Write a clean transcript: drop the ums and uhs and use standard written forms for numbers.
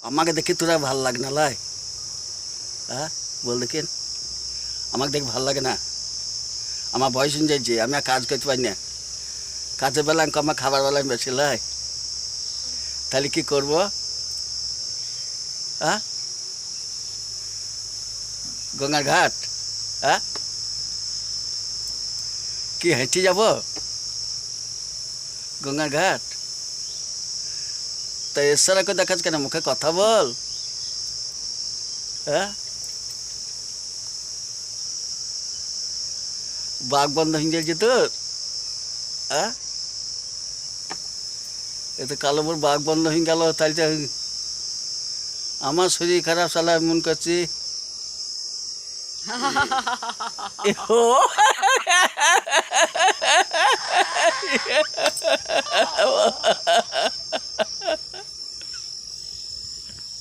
আমাকে দেখে তোরা ভাল লাগে না লাই? হ্যাঁ বল দেখেন, আমাকে দেখে ভাল লাগে না? আমার বয়স যাইছে, আমি আর কাজ করতে পারি না। কাজের বেলা আমার খাবার বেলা বেশি লাই, তাহলে কি করব? হ্যাঁ গঙ্গার ঘাট, হ্যাঁ কি হেঁটে যাব গঙ্গার ঘাট? তা এসারাকে দেখাস কেন, মুখে কথা বল। হ্যাঁ বাঘ বন্ধ হয়ে যাচ্ছে তোর? হ্যাঁ এতে কালো মোর বাঘ বন্ধ হয়ে গেল, তাই তো আমার শরীর খারাপ, সালা মন করছি।